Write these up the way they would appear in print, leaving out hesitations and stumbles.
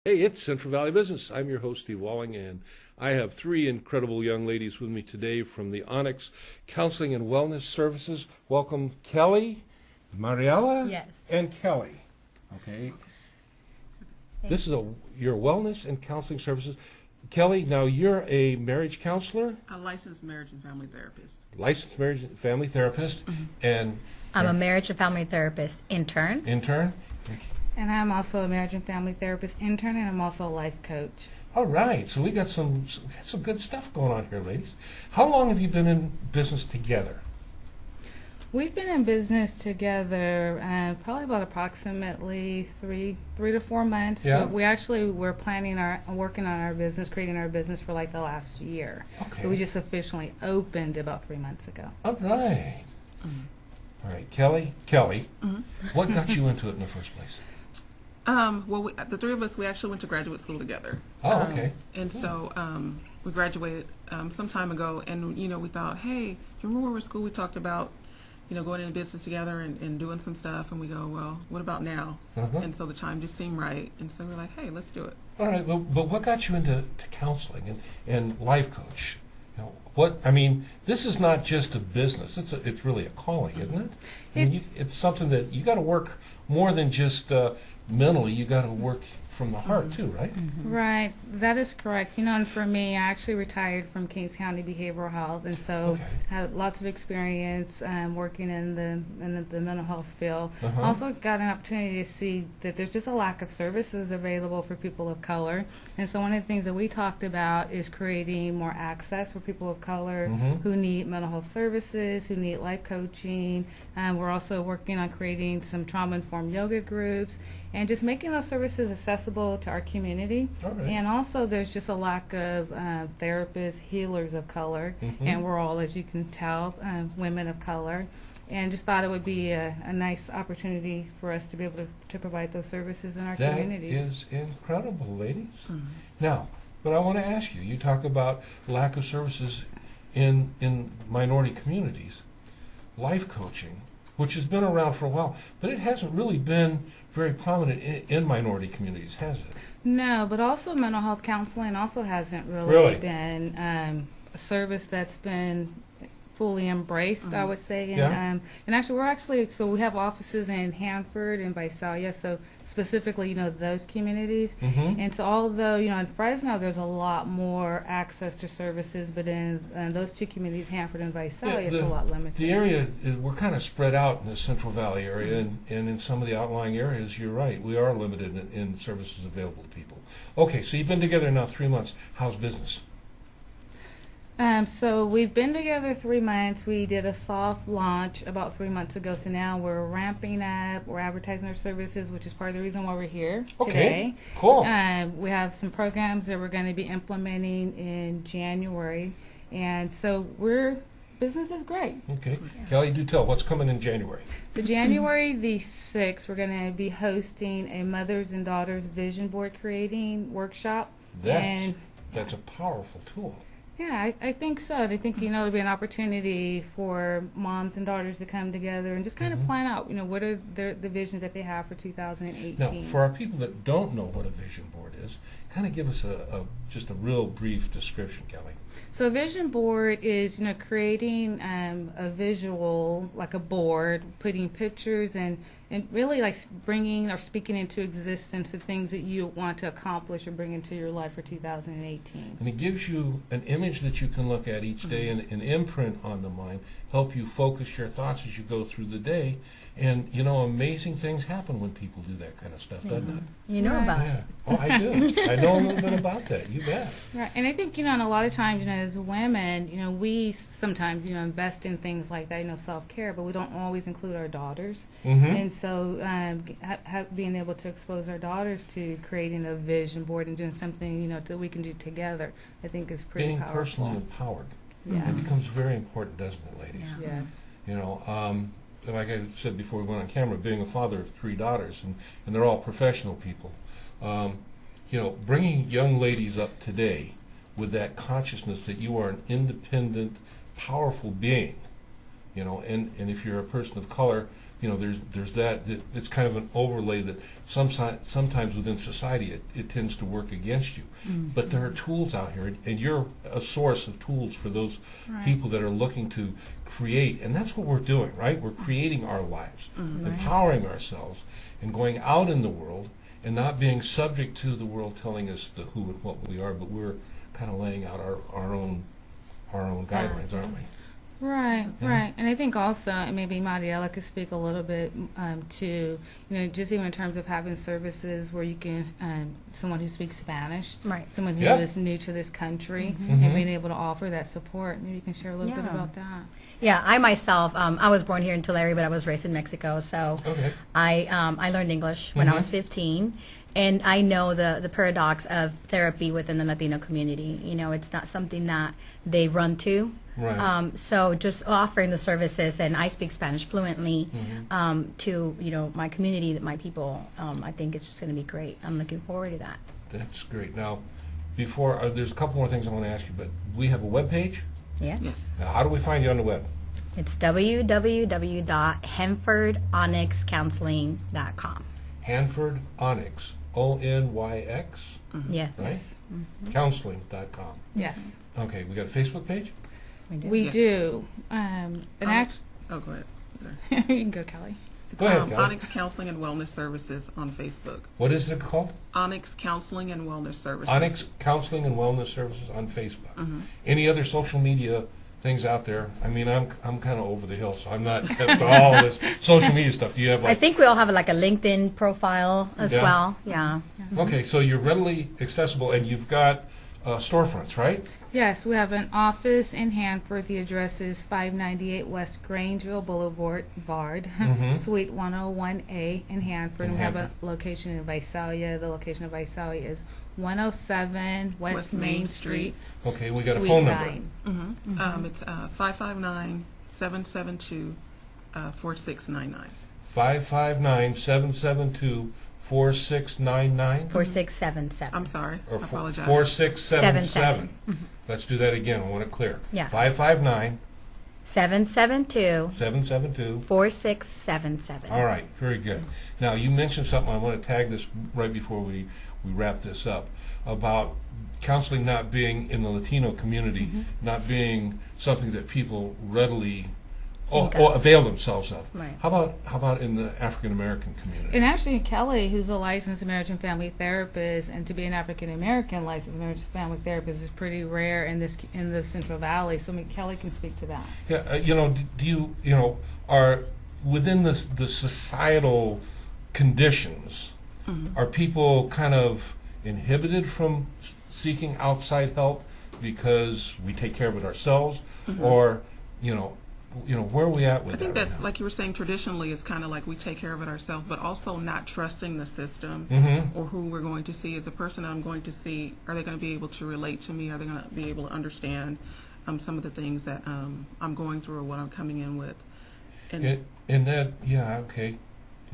Hey, it's Central Valley Business. I'm your host, Steve Walling, and I have three incredible young ladies with me today from the Onyx Counseling and Wellness Services. Welcome, Kelley, Mariela, Yes. and Kelley. Okay. This is your wellness and counseling services. Kelley, now you're a marriage counselor, A licensed marriage and family therapist. licensed marriage and family therapist, and I'm a marriage and family therapist intern. intern. And I'm also a marriage and family therapist intern, and I'm also a life coach. All right, so we got some good stuff going on here, ladies. How long have you been in business together? We've been in business together probably about approximately three to 4 months. Yeah. But we're working on our business, creating our business for like the last year. Okay. So we just officially opened about 3 months ago. All right. All right, Kelley, what got you into it in the first place? The three of us, we actually went to graduate school together. Oh, okay. And so we graduated some time ago, and we thought, hey, you remember when we were in school? We talked about, going into business together and doing some stuff, and we go, well, what about now? Uh-huh. And so the time just seemed right, and so we're like, hey, let's do it. All right, but what got you into counseling and life coach? This is not just a business. It's really a calling, isn't it? It's something that you got to work more than just mentally. You got to work from the heart too, right? Right, that is correct. And for me, I actually retired from Kings County Behavioral Health, and so Okay. had lots of experience working in the mental health field. Uh-huh. Also got an opportunity to see that there's just a lack of services available for people of color, and so one of the things that we talked about is creating more access for people of color who need mental health services, who need life coaching. We're also working on creating some trauma-informed yoga groups, and just making those services accessible to our community. All right. And also there's just a lack of therapists, healers of color, and we're all, as you can tell, women of color. And just thought it would be a nice opportunity for us to be able to provide those services in our communities. That is incredible, ladies. Now, but I want to ask you, you talk about lack of services in minority communities. Life coaching, which has been around for a while, but it hasn't really been very prominent in minority communities, has it? No, but also mental health counseling also hasn't Really? been a service that's been fully embraced, I would say. And, Yeah. And actually, so we have offices in Hanford and Visalia, so specifically, those communities. And so although, in Fresno, there's a lot more access to services, but in those two communities, Hanford and Visalia, it's a lot limited. The area, we're kind of spread out in the Central Valley area, and in some of the outlying areas, you're right, we are limited in services available to people. Okay, so you've been together now 3 months. How's business? So we've been together 3 months. We did a soft launch about 3 months ago. So now we're ramping up. We're advertising our services, which is part of the reason why we're here today. Cool. We have some programs that we're going to be implementing in January, and so business is great. Okay. Kelley, do tell. What's coming in January? So January the 6th, we're going to be hosting a mothers and daughters vision board creating workshop. That's a powerful tool. Yeah, I think so. I think, there'll be an opportunity for moms and daughters to come together and just kind of plan out, what are the visions that they have for 2018. Now, for our people that don't know what a vision board is, kind of give us just a real brief description, Kelley. So a vision board is, creating a visual, like a board, putting pictures and really like bringing or speaking into existence the things that you want to accomplish or bring into your life for 2018. And it gives you an image that you can look at each day and an imprint on the mind, help you focus your thoughts as you go through the day. And, amazing things happen when people do that kind of stuff, doesn't it? You know about Yeah. it. Oh, I do. I know a little bit about that. You bet. Right, and I think, and a lot of times, as women, we sometimes, invest in things like that, self-care, but we don't always include our daughters. And so being able to expose our daughters to creating a vision board and doing something, that we can do together, I think is pretty Being powerful. personally empowered. Yes. It becomes very important, doesn't it, ladies? Yes. Like I said before we went on camera, being a father of 3 daughters, and they're all professional people, bringing young ladies up today with that consciousness that you are an independent, powerful being, and if you're a person of color, there's that. It's kind of an overlay that sometimes within society it tends to work against you. But there are tools out here, and you're a source of tools for those people that are looking to create, and that's what we're doing, right? We're creating our lives, empowering ourselves, and going out in the world, and not being subject to the world telling us the who and what we are, but we're kind of laying out our own guidelines, aren't we? Right, right. And I think also, and maybe Mariela could speak a little bit to, just even in terms of having services where you can, someone who speaks Spanish, Right. someone who is new to this country, and being able to offer that support. Maybe you can share a little bit about that. Yeah, I myself, I was born here in Tulare, but I was raised in Mexico. So I learned English when I was 15. And I know the paradox of therapy within the Latino community. It's not something that they run to. Right. So just offering the services, and I speak Spanish fluently, to my community, my people. I think it's just going to be great. I'm looking forward to that. That's great. Now, before there's a couple more things I want to ask you, but we have a web page. Yes. Now, how do we find you on the web? It's www.hanfordonyxcounseling.com. Hanford Onyx, Onyx, Yes. right? Counseling.com. Yes. Okay, we got a Facebook page? We Yes. do. And actually, Oh, go ahead. Sorry. you can go, Kelly. Go ahead, Kelley. Onyx Counseling and Wellness Services on Facebook. What is it called? Onyx Counseling and Wellness Services. Onyx Counseling and Wellness Services on Facebook. Any other social media things out there? I mean, I'm kind of over the hill, so I'm not at all this social media stuff. Do you have I think we all have like a LinkedIn profile as Yeah. well. Yeah. Okay, so you're readily accessible, and you've got storefronts, right? Yes, we have an office in Hanford. The address is 598 West Grangeville Boulevard, Suite 101A in Hanford. And we have a location in Visalia. The location of Visalia is 107 West Main Street. Okay, we got a Suite phone number. 9. It's 559-772-4699. 559-772-4699? 4677. I'm sorry. I apologize. 4677. Let's do that again. I want it clear. Yeah. 559 772 772. 4677. All right, very good. Now, you mentioned something, I want to tag this right before we wrap this up, about counseling not being in the Latino community, not being something that people readily avail themselves of. Right. How about in the African American community? And actually, Kelley, who's a licensed marriage and family therapist, and to be an African American licensed marriage and family therapist is pretty rare in the Central Valley. So, Kelley can speak to that. Yeah, do you are within the societal conditions, are people kind of inhibited from seeking outside help because we take care of it ourselves, or where are we at with that? I think right that's, now? like you were saying, traditionally it's kind of like we take care of it ourselves, but also not trusting the system or who we're going to see. As a person I'm going to see, are they going to be able to relate to me? Are they going to be able to understand some of the things that I'm going through or what I'm coming in with? And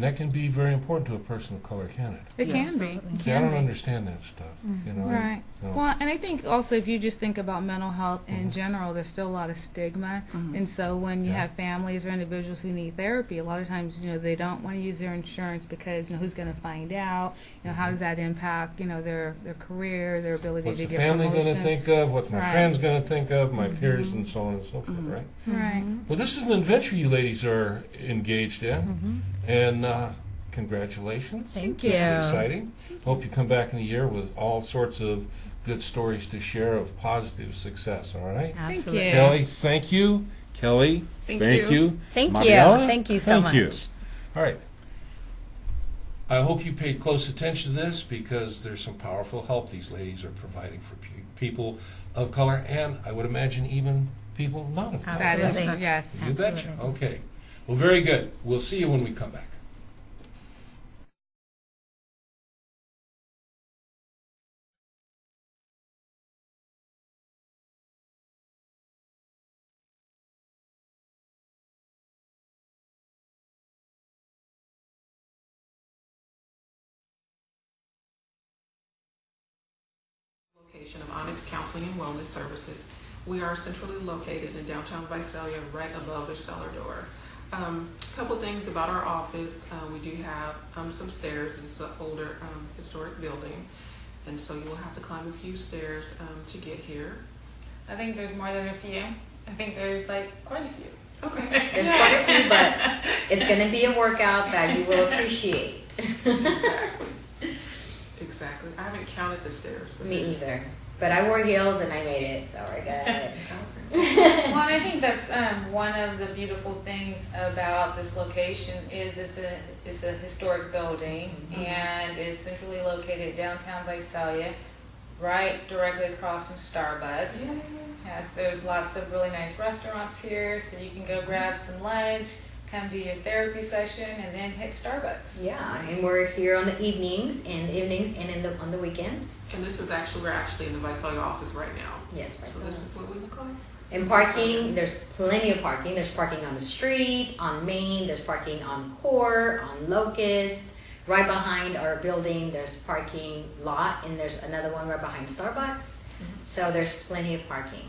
that can be very important to a person of color, can it? It Yes. can be. It See, I can don't be. understand that stuff. Right. Well, and I think also if you just think about mental health in general, there's still a lot of stigma. And so when you have families or individuals who need therapy, a lot of times, they don't want to use their insurance because, who's going to find out? How does that impact, their career, their ability What's to the get family going to promotions? think of? What's my Right. friends going to think of? My peers and so on and so forth, right? Right. Well, this is an adventure you ladies are engaged in, and congratulations. Thank This you. is exciting. Hope you come back in a year with all sorts of good stories to share of positive success, all right? Absolutely. you. Kelley, thank you. Kelley, Thank you. you. Thank you. Mariela, Thank you so thank you. much. All right. I hope you paid close attention to this because there's some powerful help these ladies are providing for people of color, and I would imagine even people not of color. That is, Absolutely. yes. You betcha. Absolutely. Okay. Well, very good. We'll see you when we come back. Location of Onyx Counseling and Wellness Services. We are centrally located in downtown Visalia, right above the cellar door. A couple of things about our office. We do have some stairs. It's an older historic building, and so you will have to climb a few stairs to get here. I think there's more than a few. I think there's like quite a few. Okay. There's quite a few, but it's going to be a workout that you will appreciate. Exactly. Exactly. I haven't counted the stairs. But Me either. But I wore heels and I made it, so we're good. Okay. Well, and I think that's one of the beautiful things about this location is it's a historic building, and it's centrally located downtown Visalia, right directly across from Starbucks. Yes, there's lots of really nice restaurants here, so you can go grab some lunch, come do your therapy session, and then hit Starbucks. Yeah, and we're here on the evenings and on the weekends. And this is we're actually in the Visalia office right now. Yes, So this is what we look like. And parking, there's plenty of parking. There's parking on the street, on Main, there's parking on Core, on Locust. Right behind our building, there's parking lot, and there's another one right behind Starbucks. So there's plenty of parking.